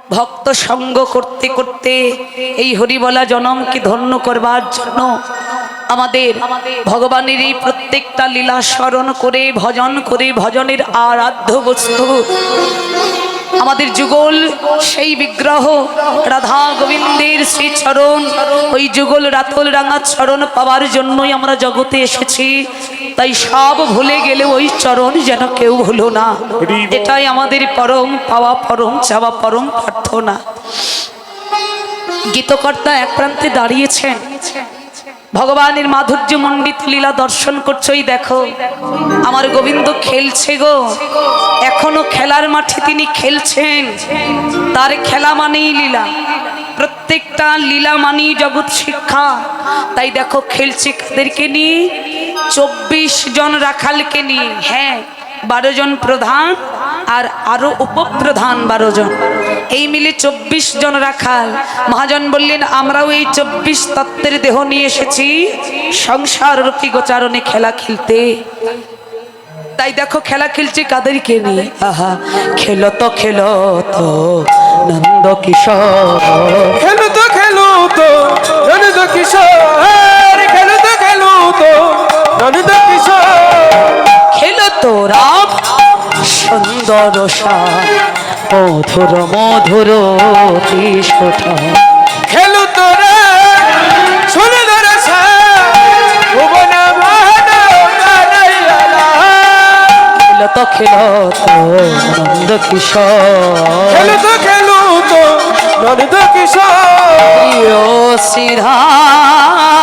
ভক্ত সঙ্গ করতে করতে এই হরিবলা জনমকে ধন্য করবার জন্য আমাদের ভগবানের এই প্রত্যেকটা লীলা স্মরণ করে ভজনের আরাধ্য বস্তু আমাদের যুগল সেই বিগ্রহ রাধা গোবিন্দের শ্রীচরণ, ওই যুগল রাতল রাঙা চরণ পাওয়ার জন্যই আমরা জগতে এসেছি। তাই সব ভুলে গেলে ওই চরণ যেন কেউ ভুলো না, এটাই আমাদের পরম পাওয়া, পরম চাওয়া, পরম প্রার্থনা। গীতকর্তা এক প্রান্তে দাঁড়িয়েছেন, ভগবানের মাধুর্য মণ্ডিত লীলা দর্শন করছই। দেখো আমার গোবিন্দ খেলছে গো, এখনো খেলার মাঠে তিনি খেলছেন। তার খেলা মানেই লীলা, প্রত্যেকটা লীলা মানেই জগৎ শিক্ষা। তাই দেখো খেলছে কাদেরকে নিয়ে? 24 জন রাখালকে নিয়ে। হ্যাঁ, 12 জন প্রধান আর আরো উপপ্রধান 12 জন, এই মিলে 24 জন রাখাল। মহাজন বললেন আমরাও এই 24 তত্ত্বের দেহ নিয়ে এসেছি সংসার রূপী গোচারণে খেলা খেলতে। তাই দেখো খেলা খেলছে কাদেরকে নিয়ে? আহা, খেলো তো নন্দ কিশোর, খেলো তো নন্দ কিশোর, খেলো তো নন্দ কিশোর, খেলো তো রাম সুন্দর মধুর মধুর কিশোর, খেলো তো রে সুন্দর ভুবন মোহন কানাইয়ালা, খেলো তো নন্দ কিশোর, খেলো তো নন্দ কিশোর, প্রিয় শ্রীরাম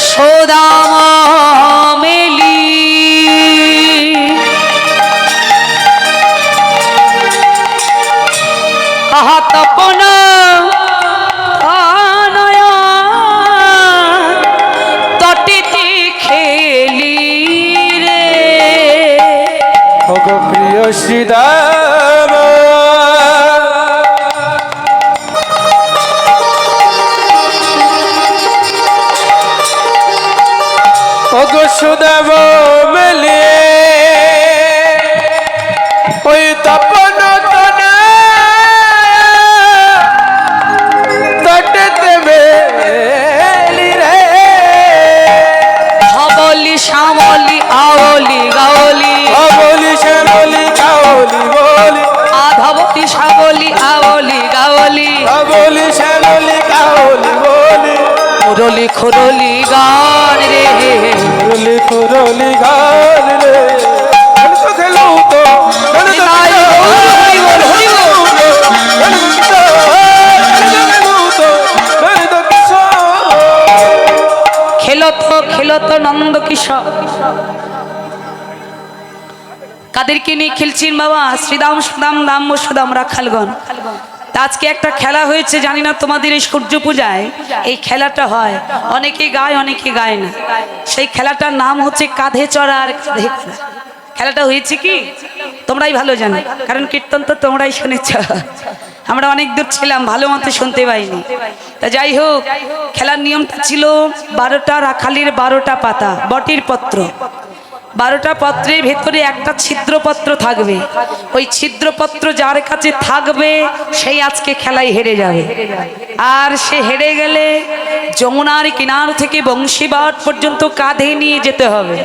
সদাম মেলি আহা তপন তটিতে খেলি রে। ওগো প্রিয় শ্রীরাম, ওগো সুদাম মেলে ওই তপন তটেতে মেলি রে, ধবলি শ্যামলি আওলি গাওলি, বলি শ্যামলি কাউলি বলি, আধবলি শ্যামলি আওলি গাওলি, বলি শ্যামলি কাউলি বলি, মুরলি খুরলি গান রে, কুরলি গান রে, খেলো তো খেলো তো নন্দ কিশোর। কাদেরকে নিয়ে খেলছেন বাবা? শ্রীদাম সুদাম দাম সুদাম রাখালগণ। আজকে একটা খেলা হয়েছে, জানি না তোমাদের এই সূর্য পূজায় এই খেলাটা হয়, অনেকে গায় অনেকে গায় না। সেই খেলাটার নাম হচ্ছে কাঁধে চড়া আর কাঁধে করা। খেলাটা হয়েছে কি তোমরাই ভালো জানো, কারণ কীর্তন তো তোমরাই শুনেছ, আমরা অনেক দূর ছিলাম, ভালো মতো শুনতে পাইনি। তা যাই হোক, খেলার নিয়মটা ছিল 12টা রাখালির 12টা পাতা, বটির পত্র, 12টা পত্রের ভেতরে একটা ছিদ্রপত্র থাকবে। ওই ছিদ্রপত্র যার কাছে থাকবে সেই আজকে খেলায় হেরে যাবে। আর সে হেরে গেলে যমুনার কিনার থেকে বংশীবাট পর্যন্ত কাঁধে নিয়ে যেতে হবে,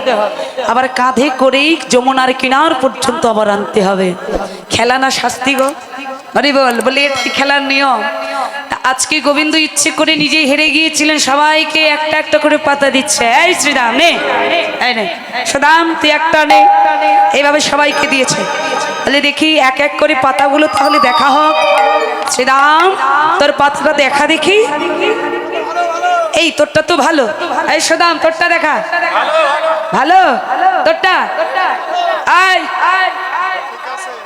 আবার কাঁধে করেই যমুনার কিনার পর্যন্ত আবার আনতে হবে। খেলা না শাস্তি গো, আরে বলে এটাই খেলার নিয়ম। আজকে গোবিন্দ ইচ্ছে করে নিজেই হেরে গিয়েছিলেন, সবাইকে একটা একটা করে পাতা দিচ্ছে। এই শ্রীরাম নে, এই নে সুদাম তুই একটা নে, এইভাবে সবাইকে দিয়েছে। বলে দেখি এক এক করে পাতাগুলো তাহলে দেখা হোক। শ্রীরাম তোর পাতাটা দেখা দেখি। এই তোরটা তো ভালো, এই সুদাম তোরটা দেখা ভালো, তোরটা আয়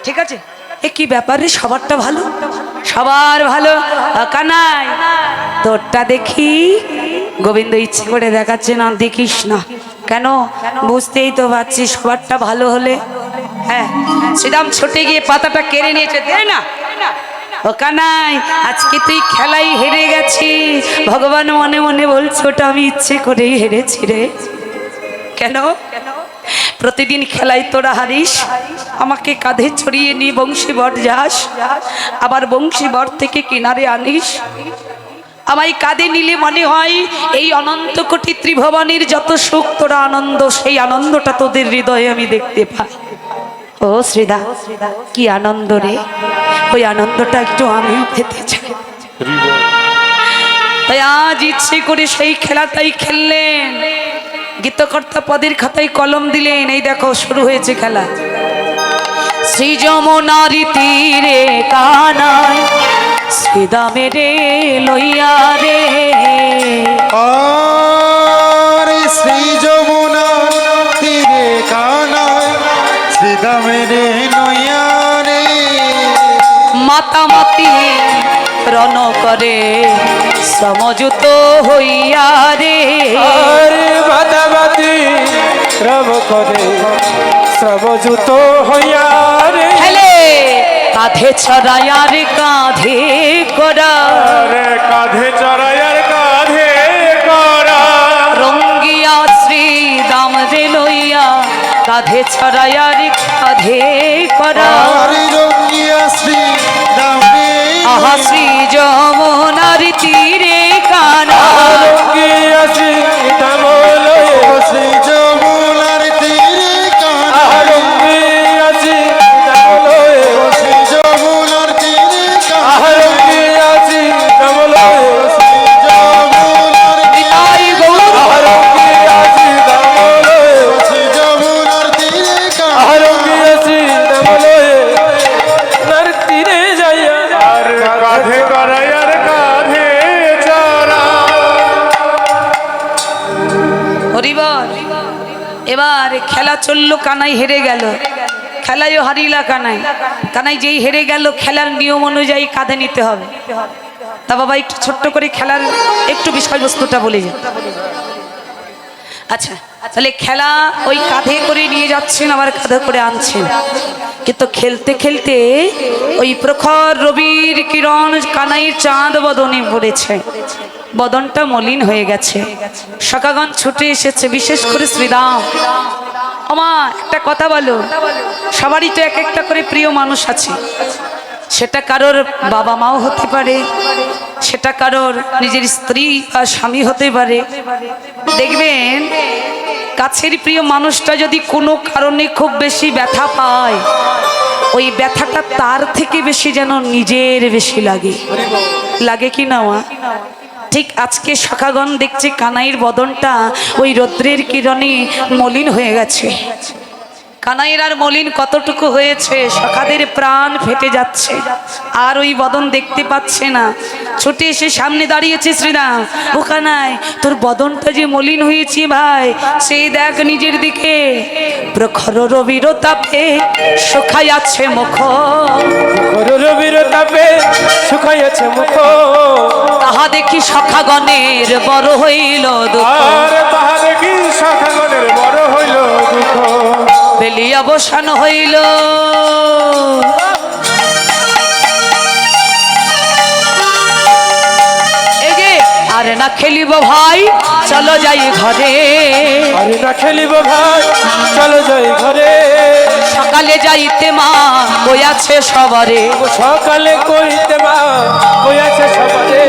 ঠিক আছে। এ কি ব্যাপার রে, সবারটা ভালো, সবার ভালো, কানাই তোরটা দেখি। গোবিন্দ ইচ্ছে করে দেখাচ্ছে না, দেখিস না কেন? বুঝতেই তো পারছি সবারটা ভালো হলে। হ্যাঁ, শ্রীরাম ছুটে গিয়ে পাতাটা কেড়ে নিয়েছে, দে না ও কানাই, আজকে তুই খেলাই হেরে গেছিস। ভগবান মনে মনে বলছে ওটা আমি ইচ্ছে করেই হেরেছি রে। কেন? প্রতিদিন খেলায় তোরা হারিস, আমাকে কাঁধে ছড়িয়ে নিয়ে বংশীবর যাস, আবার বংশীবর থেকে কিনারে আনিস। আমায় কাঁধে নিলে মনে হয় এই অনন্ত কোটি ত্রিভুবনের যত সুখ তোরা আনন্দ, সেই আনন্দটা তোদের হৃদয়ে আমি দেখতে পাই। ও শ্রীদা, কি আনন্দ রে, ওই আনন্দটা একটু আমিও পেতে চাই। তাই আজ ইচ্ছে করে সেই খেলাটাই খেললেন। গীতকর্তা পদের খাতায় কলম দিলেন, এই দেখো শুরু হয়েছে খেলা। শ্রী যমুনার তীরে কানাই শ্রীদা মেরে লইয়া রে। আরে শ্রী যমুনা তীরে কানাই শ্রীদা মেরে লইয়া রে। মাতামাতি রণ করে সমযুত হইয়া রে। আরে বাদাবাদি রব করে সবযুত হইয়া রে। হেলে কাঁধে ছড়ায় আর কাঁধে করা, আরে কাঁধে চড়াই আর কাঁধে করা। রঙ্গিয়া শ্রী দাম রে লইয়া কাঁধে ছড়ায় আর কাঁধে করা। আরে রঙ্গিয়া শ্রী দামে আহা শ্রী যমুনার তীরে কানা। রঙ্গিয়াছি দামলয়ে, শ্রী যমুনার তীরে কানাই রঙ্গিয়াছি দামলয়ে, শ্রী যমুনার তীরে কানাই রঙ্গিয়াছি দামলয়ে, শ্রী যমুনার বিদায় গৌর রঙ্গিয়াছি দামলয়ে, শ্রী যমুনার তীরে কানাই রঙ্গিয়াছি দামলয়ে। নার তীরে যাইয়া আর কাঁধে করাই আর কাঁধে চড়া। হরিবল। এবার খেলা চললো, কানাই হেরে গেল। খেলায়ও হারিলা কানাই। কানাই যেই হেরে গেল, খেলার নিয়ম অনুযায়ী কাঁধে নিতে হবে। তা বাবা একটু ছোট্ট করে খেলার একটু বিষয়বস্তুটা বলে যান। আচ্ছা, তাহলে খেলা ওই কাঁধে করে নিয়ে যাচ্ছেন, আবার কাঁধে করে আনছেন। কিন্তু খেলতে খেলতে ওই প্রখর রবির কিরণ কানাইয়ের চাঁদ বদনে পড়েছে, বদনটা মলিন হয়ে গেছে। সখাগণ ছুটে এসেছে, বিশেষ করে শ্রীরাম। আমা একটা কথা বলো, সবারই তো এক একটা করে প্রিয় মানুষ আছে। সেটা কারোর বাবা মাও হতে পারে, সেটা কারোর নিজের স্ত্রী বা স্বামী হতে পারে। দেখবেন কাছের প্রিয় মানুষটা যদি কোনো কারণে খুব বেশি ব্যথা পায়, ওই ব্যথাটা তার থেকে বেশি যেন নিজের বেশি লাগে। লাগে কি না মা? ঠিক আজকে সখাগণ দেখছে কানাইয়ের বদনটা ওই রৌদ্রের কিরণে মলিন হয়ে গেছে। কানাইয়ের আর মলিন কতটুকু হয়েছে, সখাদের প্রাণ ফেটে যাচ্ছে, আর ওই বদন দেখতে পাচ্ছে না। ছুটে এসে সামনে দাঁড়িয়েছে শ্রীরাম। ও কানাই, তোর বদনটা যে মলিন হয়েছে ভাই, সেই দেখ নিজের দিকে। প্রখর রবির তাপে শুকাইয়াছে মুখ, রবির তাপে শুকাইয়াছে মুখ। তাহা দেখি সখাগণের বড় হইল দুঃখ। আর তাহা দেখি সখাগণের বড় হইল দুঃখ। বেলি অবসান হইল। এই যে আরে না খেলিব ভাই, চলো যাই ঘরে। আরে না খেলিব ভাই, চলো যাই ঘরে। সকালে যাইতে মা বইয়াছে সবারে। সকালে কইতে মা কইয়াছে সবারে।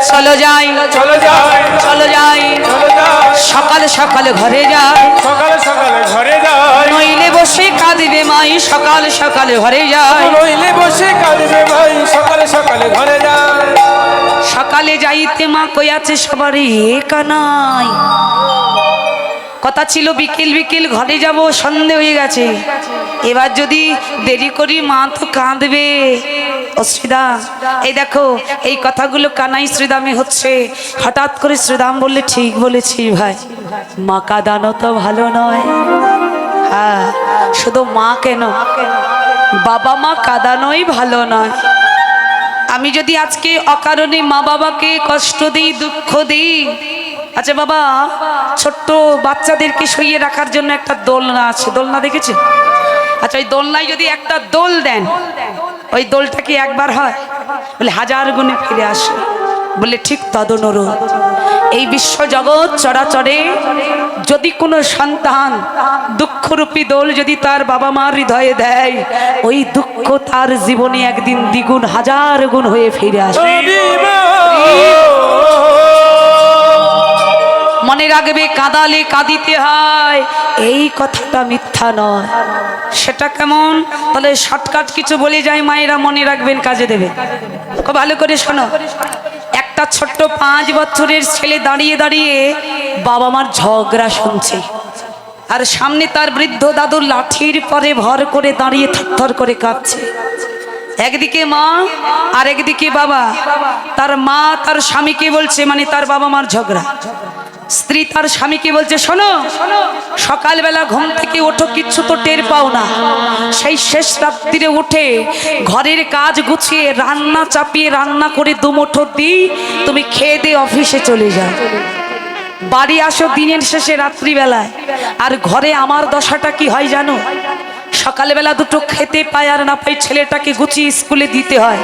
চলো যাই, চলো যাই, চলো যাই, চলো যাই, সকালে সকালে ঘরে যাই। সকালে সকালে ঘরে যাই। নইলে বসে কাঁদিবে মাই, সকালে সকালে ঘরে যাই। নইলে বসে কাঁদবে ভাই, সকালে সকালে ঘরে যাই। সকালে যাইতে মা কইয়াছে সবারে। এ কানাই, কথা ছিল বিকেল বিকেল ঘরে যাব, সন্ধে হয়ে গেছে। এবার যদি দেরি করি মা তো কাঁদবে। ও শ্রীদাম, এই দেখো এই কথাগুলো কানাই শ্রীদামে হচ্ছে। হঠাৎ করে শ্রীদাম বললে, ঠিক বলেছি ভাই, মা কাঁদানো তো ভালো নয়। হ্যাঁ, শুধু মা কেন, বাবা মা কাঁদানোই ভালো নয়। আমি যদি আজকে অকারণে মা বাবাকে কষ্ট দিই, দুঃখ দিই। আচ্ছা বাবা, ছোট্ট বাচ্চাদেরকে শুইয়ে রাখার জন্য একটা দোলনা আছে, দোলনা দেখেছে? আচ্ছা ওই দোলনায় যদি একটা দোল দেন, ওই দোলটা কি একবার হয়? বলে হাজার গুণে ফিরে আসে। বলে ঠিক তদনুরূপ এই বিশ্ব জগৎ চরাচরে যদি কোনো সন্তান দুঃখরূপী দোল যদি তার বাবা মার হৃদয়ে দেয়, ওই দুঃখ তার জীবনে একদিন দ্বিগুণ হাজার গুণ হয়ে ফিরে আসে। মনে রাখবে, কাঁদালে কাঁদিতে হয়, এই কথাটা মিথ্যা নয়। সেটা কেমন? তাহলে শর্টকাট কিছু বলে যায়, মায়েরা মনে রাখবেন, কাজে দেবে। খুব ভালো করে শোনো। একটা ছোট্ট 5 বছরের ছেলে দাঁড়িয়ে দাঁড়িয়ে বাবা মার ঝগড়া শুনছে, আর সামনে তার বৃদ্ধ দাদু লাঠির পরে ভর করে দাঁড়িয়ে থরথর করে কাঁপছে। একদিকে মা আর একদিকে বাবা। তার মা তার স্বামীকে বলছে, মানে তার বাবা মার ঝগড়া। স্ত্রী তার স্বামীকে বলছে, শোনো, সকালবেলা ঘুম থেকে ওঠো, কিচ্ছু তো টের পাও না। সেই শেষ রাত্রিরে উঠে ঘরের কাজ গুছিয়ে রান্না চাপিয়ে রান্না করে দুমুঠো দিই, তুমি খেয়ে দিয়ে অফিসে চলে যাও। বাড়ি আসো দিনের শেষে রাত্রিবেলায়, আর ঘরে আমার দশাটা কি হয় জানো? সকালবেলা দুটো খেতে পায় আর না পাই, ছেলেটাকে গুছিয়ে স্কুলে দিতে হয়।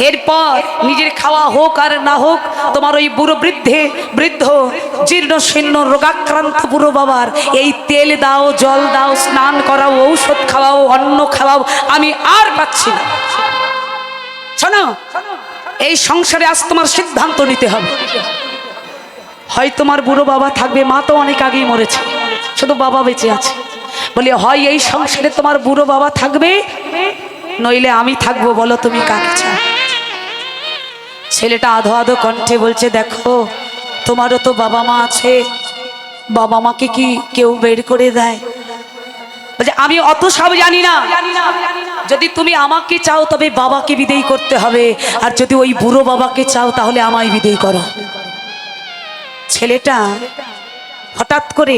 এরপর নিজের খাওয়া হোক আর না হোক, তোমার ওই বুড়ো বৃদ্ধ জীর্ণ শীর্ণ রোগাক্রান্ত বুড়ো বাবার এই তেল দাও, জল দাও, স্নান করাও, ঔষধ খাওয়াও, অন্ন খাওয়াও, আমি আর পাচ্ছি না। শোনো, এই সংসারে আজ তোমার সিদ্ধান্ত নিতে হবে। হয় তোমার বুড়ো বাবা থাকবে, মা তো অনেক আগেই মরেছে, শুধু বাবা বেঁচে আছে। বলি হয় এই সংসারে তোমার বুড়ো বাবা থাকবে, নইলে আমি থাকবো। বলো তুমি কাকে চাও? ছেলেটা আধো আধো কণ্ঠে বলছে, দেখো তোমারও তো বাবা মা আছে, বাবা মাকে কি কেউ বের করে দেয়? বলছে আমি অত সব জানি না, যদি তুমি আমাকে চাও তবে বাবাকে বিদেয় করতে হবে, আর যদি ওই বুড়ো বাবাকে চাও তাহলে আমায় বিদেয় করো। ছেলেটা হঠাৎ করে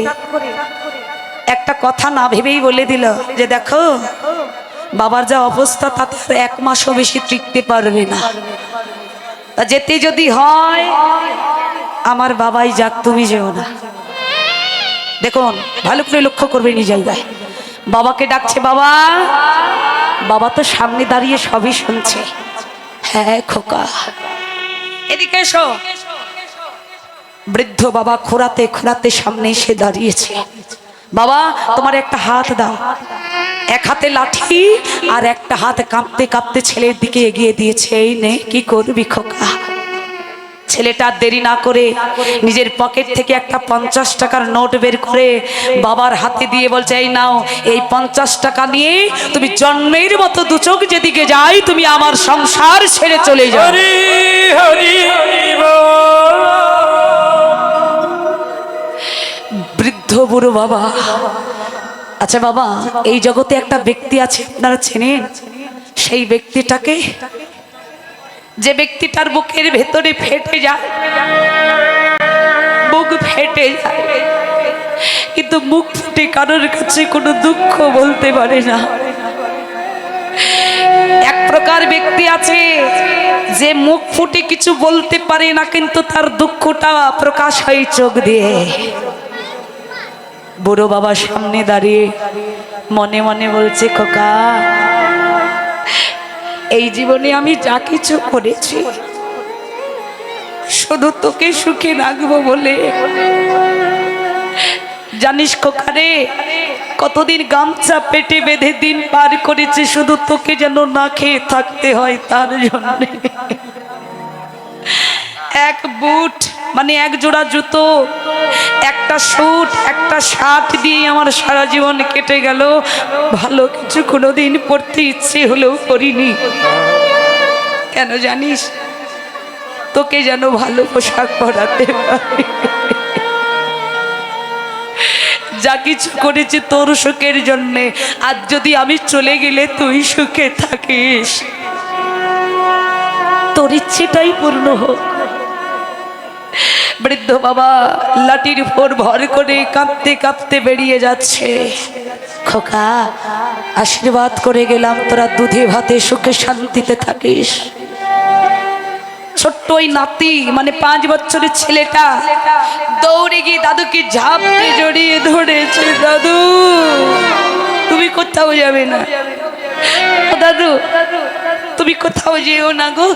একটা কথা না ভেবেই বলে দিল যে দেখো, বাবার যা অবস্থা তাতে 1 মাসও বেশি টিকতে পারবে না, তা যেতে যদি হয় আমার বাবাই যাক, তুমি যেও না। দেখুন ভালো করে লক্ষ্য করবেন এই জায়গায়, বাবাকে ডাকছে বাবা, বাবা তো সামনে দাঁড়িয়ে সবই শুনছে। হ্যাঁ খোকা, এদিকে এসো। বৃদ্ধ বাবা খোঁড়াতে খোঁড়াতে সামনে এসে দাঁড়িয়েছে। বাবা তোমার একটা হাত দাও। এক হাতে লাঠি আর একটা হাত কাঁপতে কাঁপতে ছেলের দিকে এগিয়ে দিয়েছে। এই নে, কি করবি খোকা? ছেলেটা দেরি না করে নিজের পকেট থেকে একটা 50 টাকার নোট বের করে বাবার হাতে দিয়ে বলছে, এই নাও, এই 50 টাকা নিয়ে তুমি জন্মের মতো 2 চোখ যেদিকে যাই তুমি আমার সংসার ছেড়ে চলে যাও। বৃদ্ধ বুড়ো বাবা। আচ্ছা বাবা, এই জগতে একটা ব্যক্তি আছে আপনারা চেনেন? সেই ব্যক্তিটাকে, যে ব্যক্তিটার বুকের ভেতরে ফেটে যায়, বুক ফেটে যায়, কিন্তু মুখ ফুটে কারোর কাছে কোনো দুঃখ বলতে পারে না। এক প্রকার ব্যক্তি আছে যে মুখ ফুটে কিছু বলতে পারে না, কিন্তু তার দুঃখটা প্রকাশ হয় চোখ দিয়ে। বুড়ো বাবা সামনে দাঁড়িয়ে মনে মনে বলছে, খোকা এই জীবনে আমি যা কিছু করেছি শুধু তোকে সুখে রাখবো বলে। জানিস খোকা রে, কতদিন গামছা পেটে বেঁধে দিন পার করেছে শুধু তোকে যেন না খেয়ে থাকতে হয় তার জন্য। এক বুট মানে 1 জোড়া জুতো, একটা স্যুট, একটা শার্ট দিয়ে আমার সারা জীবন কেটে গেল। ভালো কিছু কোনোদিন পড়তে ইচ্ছে হলেও করিনি। কেন জানিস? তোকে যেন ভালো পোশাক পরাতে পারি। যা কিছু করেছি তোর সুখের জন্যে, আজ যদি আমি চলে গেলে তুই সুখে থাকিস, তোর ইচ্ছেটাই পূর্ণ হোক। বৃদ্ধ বাবা লাঠির উপর ভর করে কাঁপতে কাঁপতে বেরিয়ে যাচ্ছে। খোকা আশীর্বাদ করে গেলাম, তোরা দুধে ভাতে সুখে শান্তিতে থাকিস। ছোট্ট ওই নাতি মানে 5 বছরের ছেলেটা দৌড়ে গিয়ে দাদুকে ঝাপটে জড়িয়ে ধরেছে। দাদু তুমি কোথাও যাবে না, দাদু তুমি কোথাও যেও না গো,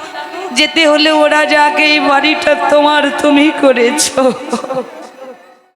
যেতে হলে ওরা যাকে এই বাড়িটা তোমার তুমি করেছো।